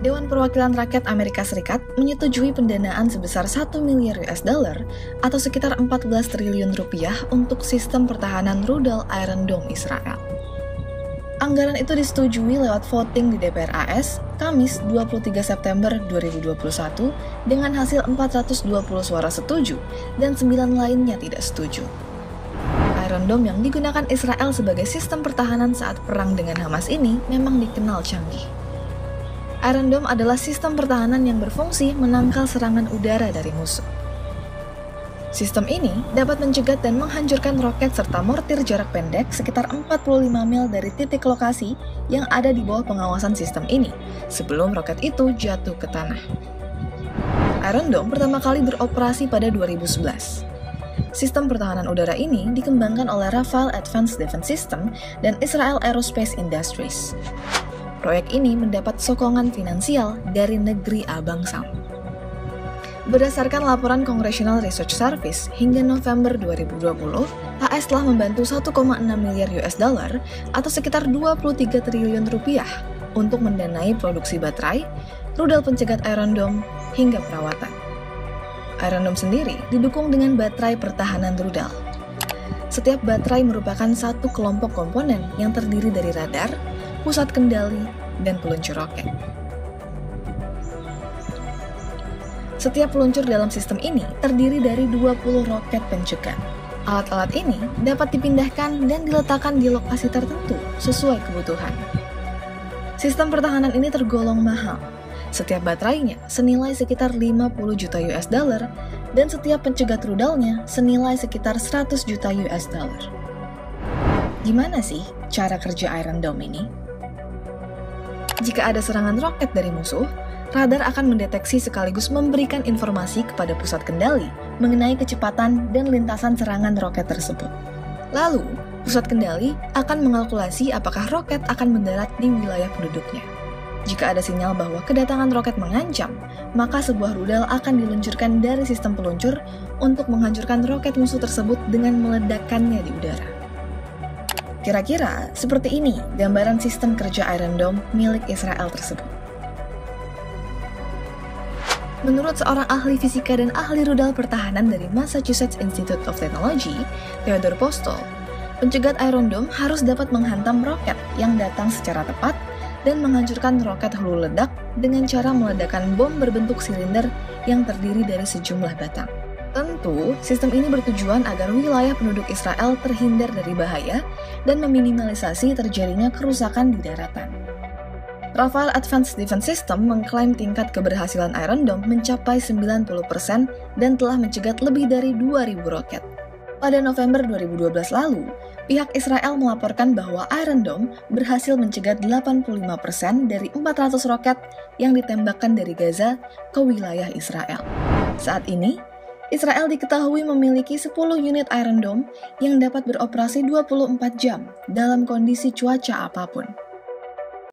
Dewan Perwakilan Rakyat Amerika Serikat menyetujui pendanaan sebesar 1 miliar US dollar atau sekitar 14 triliun rupiah untuk sistem pertahanan rudal Iron Dome Israel. Anggaran itu disetujui lewat voting di DPR AS, Kamis 23 September 2021 dengan hasil 420 suara setuju dan 9 lainnya tidak setuju. Iron Dome yang digunakan Israel sebagai sistem pertahanan saat perang dengan Hamas ini memang dikenal canggih. Iron Dome adalah sistem pertahanan yang berfungsi menangkal serangan udara dari musuh. Sistem ini dapat mencegat dan menghancurkan roket serta mortir jarak pendek sekitar 45 mil dari titik lokasi yang ada di bawah pengawasan sistem ini, sebelum roket itu jatuh ke tanah. Iron Dome pertama kali beroperasi pada 2011. Sistem pertahanan udara ini dikembangkan oleh Rafael Advanced Defense System dan Israel Aerospace Industries. Proyek ini mendapat sokongan finansial dari negeri Abang Sam. Berdasarkan laporan Congressional Research Service, hingga November 2020, AS telah membantu 1,6 miliar US dollar atau sekitar 23 triliun rupiah untuk mendanai produksi baterai, rudal pencegat Iron Dome, hingga perawatan. Iron Dome sendiri didukung dengan baterai pertahanan rudal. Setiap baterai merupakan satu kelompok komponen yang terdiri dari radar, pusat kendali, dan peluncur roket. Setiap peluncur dalam sistem ini terdiri dari 20 roket pencegat. Alat-alat ini dapat dipindahkan dan diletakkan di lokasi tertentu sesuai kebutuhan. Sistem pertahanan ini tergolong mahal. Setiap baterainya senilai sekitar 50 juta US dollar dan setiap pencegat rudalnya senilai sekitar 100 juta US dollar. Gimana sih cara kerja Iron Dome ini? Jika ada serangan roket dari musuh, radar akan mendeteksi sekaligus memberikan informasi kepada pusat kendali mengenai kecepatan dan lintasan serangan roket tersebut. Lalu, pusat kendali akan mengalkulasi apakah roket akan mendarat di wilayah penduduknya. Jika ada sinyal bahwa kedatangan roket mengancam, maka sebuah rudal akan diluncurkan dari sistem peluncur untuk menghancurkan roket musuh tersebut dengan meledakkannya di udara. Kira-kira seperti ini gambaran sistem kerja Iron Dome milik Israel tersebut. Menurut seorang ahli fisika dan ahli rudal pertahanan dari Massachusetts Institute of Technology, Theodore Postol, pencegat Iron Dome harus dapat menghantam roket yang datang secara tepat dan menghancurkan roket hulu ledak dengan cara meledakkan bom berbentuk silinder yang terdiri dari sejumlah batang. Tentu, sistem ini bertujuan agar wilayah penduduk Israel terhindar dari bahaya dan meminimalisasi terjadinya kerusakan di daratan. Rafael Advanced Defense System mengklaim tingkat keberhasilan Iron Dome mencapai 90% dan telah mencegat lebih dari 2.000 roket. Pada November 2012 lalu, pihak Israel melaporkan bahwa Iron Dome berhasil mencegat 85% dari 400 roket yang ditembakkan dari Gaza ke wilayah Israel. Saat ini, Israel diketahui memiliki 10 unit Iron Dome yang dapat beroperasi 24 jam dalam kondisi cuaca apapun.